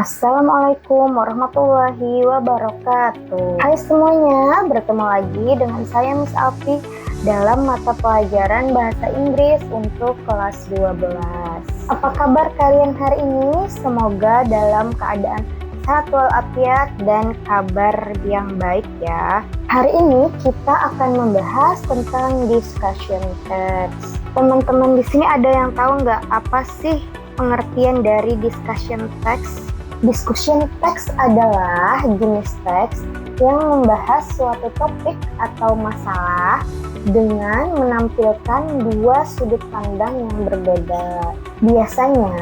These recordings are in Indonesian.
Assalamualaikum warahmatullahi wabarakatuh. Hai semuanya, bertemu lagi dengan saya Miss Alfi dalam mata pelajaran Bahasa Inggris untuk kelas 12. Apa kabar kalian hari ini? Semoga dalam keadaan sehat walafiat dan kabar yang baik ya. Hari ini kita akan membahas tentang discussion text. Teman-teman di sini ada yang tahu nggak apa sih pengertian dari discussion text? Discussion text adalah jenis teks yang membahas suatu topik atau masalah dengan menampilkan dua sudut pandang yang berbeda. Biasanya,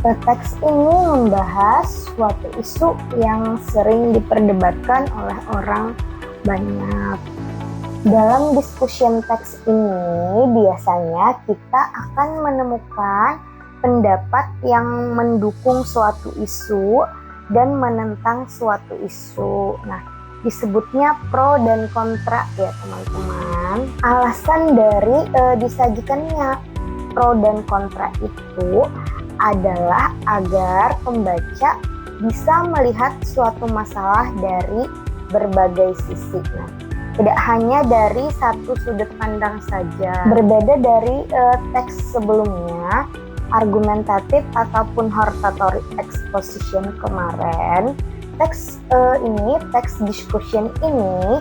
teks ini membahas suatu isu yang sering diperdebatkan oleh orang banyak. Dalam discussion text ini, biasanya kita akan menemukan pendapat yang mendukung suatu isu dan menentang suatu isu. Nah, disebutnya pro dan kontra ya teman-teman. Alasan dari disajikannya pro dan kontra itu adalah agar pembaca bisa melihat suatu masalah dari berbagai sisi. Nah, tidak hanya dari satu sudut pandang saja. Berbeda dari teks sebelumnya, argumentatif ataupun hortatory exposition kemarin, teks discussion ini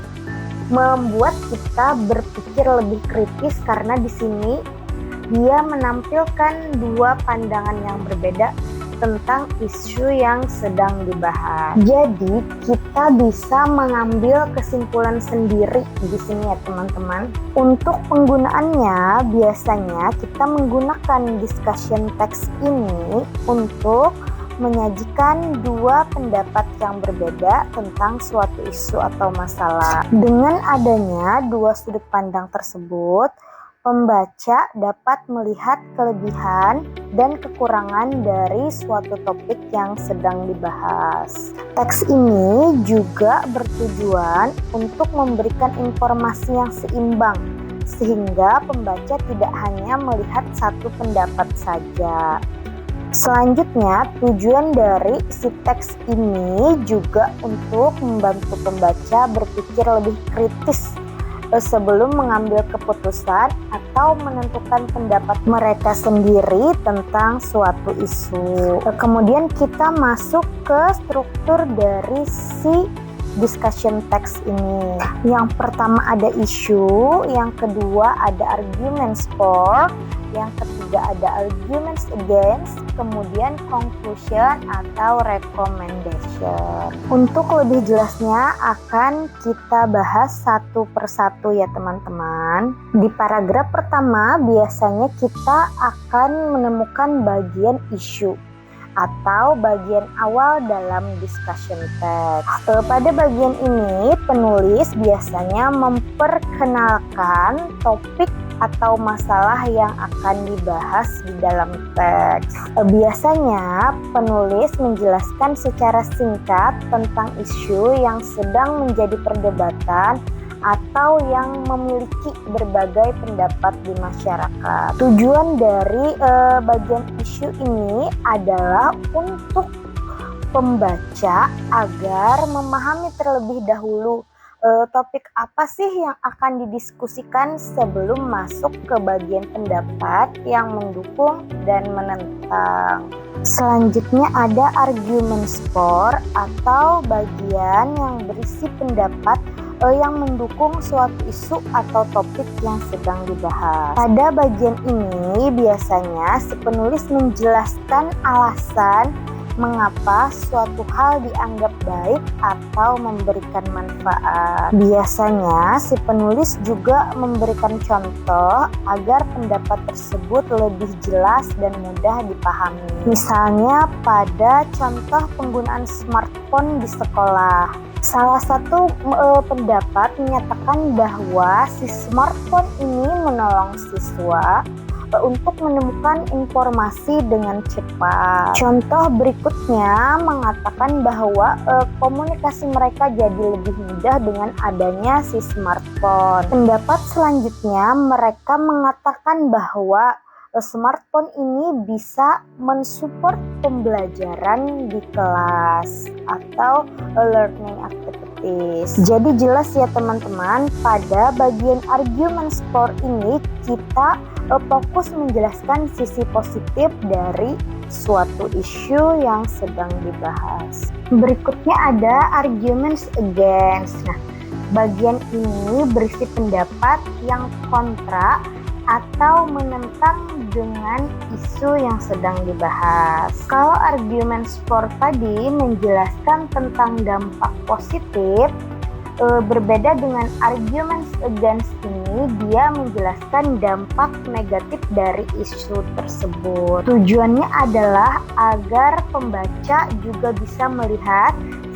membuat kita berpikir lebih kritis karena di sini dia menampilkan dua pandangan yang berbeda tentang isu yang sedang dibahas. Jadi kita bisa mengambil kesimpulan sendiri di sini ya teman-teman. Untuk penggunaannya biasanya kita menggunakan discussion text ini untuk menyajikan dua pendapat yang berbeda tentang suatu isu atau masalah. Dengan adanya dua sudut pandang tersebut, pembaca dapat melihat kelebihan dan kekurangan dari suatu topik yang sedang dibahas. Teks ini juga bertujuan untuk memberikan informasi yang seimbang, sehingga pembaca tidak hanya melihat satu pendapat saja. Selanjutnya, tujuan dari si teks ini juga untuk membantu pembaca berpikir lebih kritis sebelum mengambil keputusan atau menentukan pendapat mereka sendiri tentang suatu isu. Kemudian kita masuk ke struktur dari si discussion text ini. Yang pertama ada isu, yang kedua ada arguments for, yang ketiga ada arguments against, kemudian conclusion atau recommendation. Untuk lebih jelasnya akan kita bahas satu persatu ya teman-teman. Di paragraf pertama biasanya kita akan menemukan bagian isu atau bagian awal dalam discussion text. Pada bagian ini penulis biasanya memperkenalkan topik atau masalah yang akan dibahas di dalam teks. Biasanya penulis menjelaskan secara singkat tentang isu yang sedang menjadi perdebatan atau yang memiliki berbagai pendapat di masyarakat. Tujuan dari bagian isu ini adalah untuk pembaca agar memahami terlebih dahulu topik apa sih yang akan didiskusikan sebelum masuk ke bagian pendapat yang mendukung dan menentang. Selanjutnya ada arguments for atau bagian yang berisi pendapat yang mendukung suatu isu atau topik yang sedang dibahas. Pada bagian ini biasanya si penulis menjelaskan alasan mengapa suatu hal dianggap baik atau memberikan manfaat. Biasanya si penulis juga memberikan contoh agar pendapat tersebut lebih jelas dan mudah dipahami. Misalnya pada contoh penggunaan smartphone di sekolah. Salah satu pendapat menyatakan bahwa si smartphone ini menolong siswa untuk menemukan informasi dengan cepat. Contoh berikutnya mengatakan bahwa komunikasi mereka jadi lebih mudah dengan adanya si smartphone. Pendapat selanjutnya mereka mengatakan bahwa smartphone ini bisa mensupport pembelajaran di kelas atau learning activities. Jadi jelas ya teman-teman, pada bagian argumen score ini kita fokus menjelaskan sisi positif dari suatu isu yang sedang dibahas. Berikutnya ada arguments against. Nah, bagian ini berisi pendapat yang kontra atau menentang dengan isu yang sedang dibahas. Kalau arguments for tadi menjelaskan tentang dampak positif, berbeda dengan arguments against ini, dia menjelaskan dampak negatif dari isu tersebut. Tujuannya adalah agar pembaca juga bisa melihat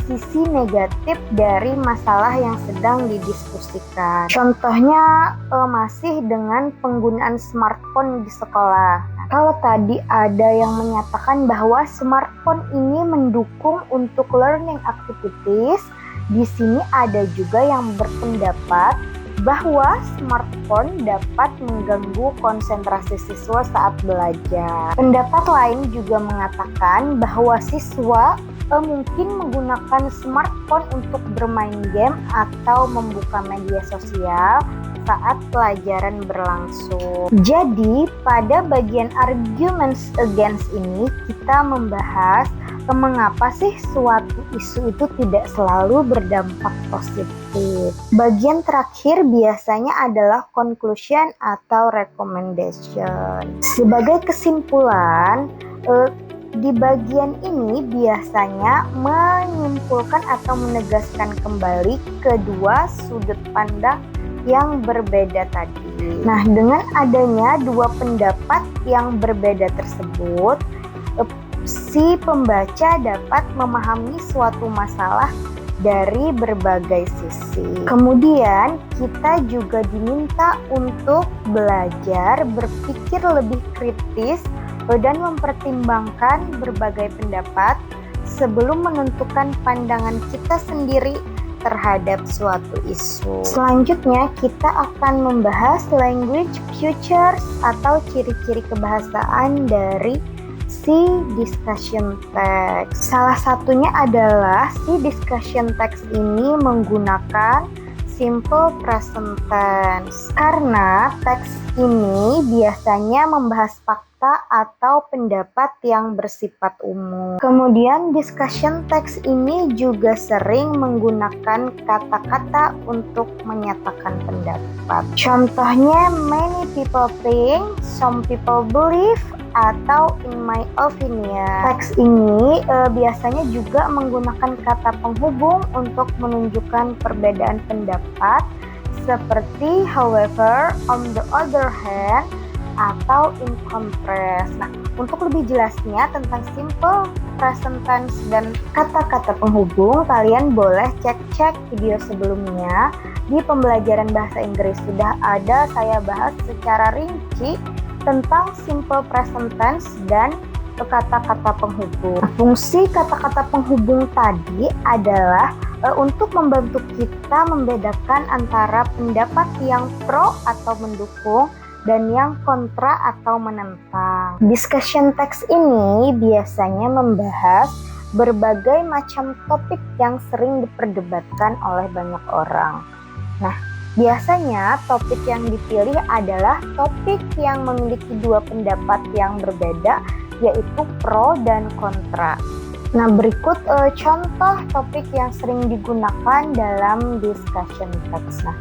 sisi negatif dari masalah yang sedang didiskusikan. Contohnya masih dengan penggunaan smartphone di sekolah. Kalau tadi ada yang menyatakan bahwa smartphone ini mendukung untuk learning activities, di sini ada juga yang berpendapat bahwa smartphone dapat mengganggu konsentrasi siswa saat belajar. Pendapat lain juga mengatakan bahwa siswa mungkin menggunakan smartphone untuk bermain game atau membuka media sosial saat pelajaran berlangsung. Jadi, pada bagian arguments against ini kita membahas mengapa sih suatu isu itu tidak selalu berdampak positif. Bagian terakhir biasanya adalah conclusion atau recommendation. Sebagai kesimpulan, di bagian ini biasanya menyimpulkan atau menegaskan kembali kedua sudut pandang yang berbeda tadi. Nah, dengan adanya dua pendapat yang berbeda tersebut, si pembaca dapat memahami suatu masalah dari berbagai sisi. Kemudian kita juga diminta untuk belajar berpikir lebih kritis dan mempertimbangkan berbagai pendapat sebelum menentukan pandangan kita sendiri terhadap suatu isu. Selanjutnya kita akan membahas language features atau ciri-ciri kebahasaan dari si discussion text. Salah satunya adalah si discussion text ini menggunakan simple present tense karena teks ini biasanya membahas fakta atau pendapat yang bersifat umum. Kemudian discussion text ini juga sering menggunakan kata-kata untuk menyatakan pendapat. Contohnya many people think, some people believe, atau in my opinion. Teks ini biasanya juga menggunakan kata penghubung untuk menunjukkan perbedaan pendapat seperti however, on the other hand, atau in contrast. Nah, untuk lebih jelasnya tentang simple present tense dan kata-kata penghubung, kalian boleh cek video sebelumnya di pembelajaran bahasa Inggris. Sudah ada saya bahas secara rinci tentang simple present tense dan kata-kata penghubung. Fungsi kata-kata penghubung tadi adalah untuk membantu kita membedakan antara pendapat yang pro atau mendukung dan yang kontra atau menentang. Discussion text ini biasanya membahas berbagai macam topik yang sering diperdebatkan oleh banyak orang. Nah, biasanya topik yang dipilih adalah topik yang memiliki dua pendapat yang berbeda, yaitu pro dan kontra. Nah, berikut contoh topik yang sering digunakan dalam discussion text. Nah,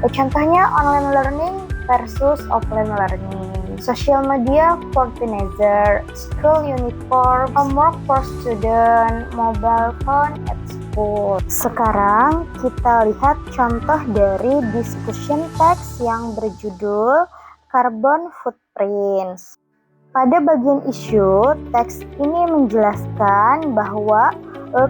contohnya online learning versus offline learning, social media for teenager, school uniform, homework for student, mobile phone at school. Sekarang kita lihat contoh dari discussion text yang berjudul Carbon Footprints. Pada bagian isu, teks ini menjelaskan bahwa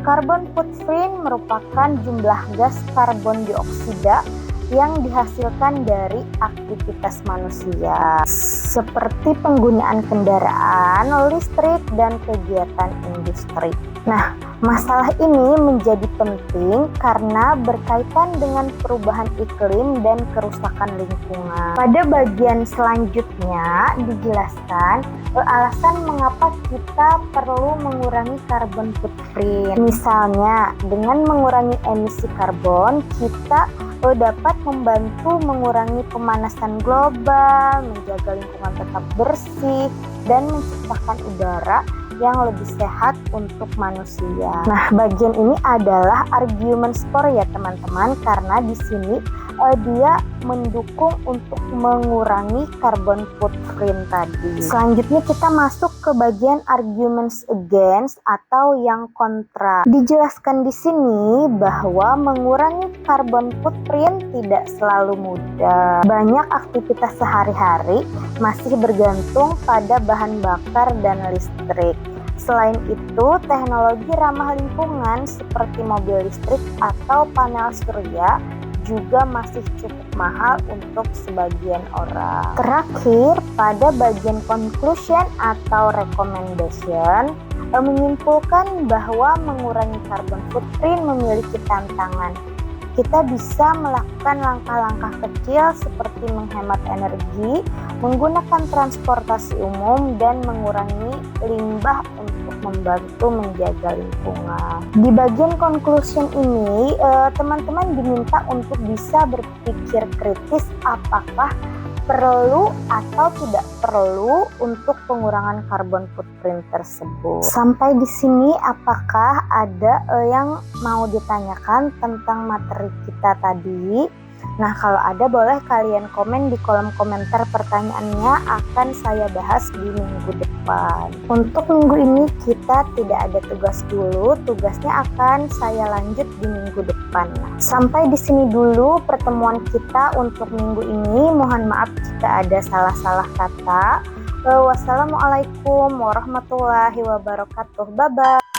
carbon footprint merupakan jumlah gas karbon dioksida yang dihasilkan dari aktivitas manusia, seperti penggunaan kendaraan listrik dan kegiatan industri. Nah, masalah ini menjadi penting karena berkaitan dengan perubahan iklim dan kerusakan lingkungan. Pada bagian selanjutnya dijelaskan alasan mengapa kita perlu mengurangi carbon footprint. Misalnya, dengan mengurangi emisi karbon, kita dapat membantu mengurangi pemanasan global, menjaga lingkungan tetap bersih, dan menciptakan udara yang lebih sehat untuk manusia. Nah, bagian ini adalah argumen skor ya teman-teman, karena di sini dia mendukung untuk mengurangi carbon footprint tadi. Selanjutnya kita masuk ke bagian arguments against atau yang kontra. Dijelaskan di sini bahwa mengurangi carbon footprint tidak selalu mudah. Banyak aktivitas sehari-hari masih bergantung pada bahan bakar dan listrik. Selain itu, teknologi ramah lingkungan seperti mobil listrik atau panel surya juga masih cukup mahal untuk sebagian orang. Terakhir, pada bagian conclusion atau recommendation, menyimpulkan bahwa mengurangi carbon footprint memiliki tantangan. Kita bisa melakukan langkah-langkah kecil seperti menghemat energi, menggunakan transportasi umum, dan mengurangi limbah untuk membantu menjaga lingkungan. Di bagian conclusion ini, teman-teman diminta untuk bisa berpikir kritis apakah perlu atau tidak perlu untuk pengurangan carbon footprint tersebut. Sampai di sini apakah ada yang mau ditanyakan tentang materi kita tadi? Nah, kalau ada boleh kalian komen di kolom komentar, pertanyaannya akan saya bahas di minggu depan. Untuk minggu ini kita tidak ada tugas dulu, tugasnya akan saya lanjut di minggu depan. Nah, sampai di sini dulu pertemuan kita untuk minggu ini. Mohon maaf jika ada salah-salah kata. Wassalamualaikum warahmatullahi wabarakatuh. Bye-bye.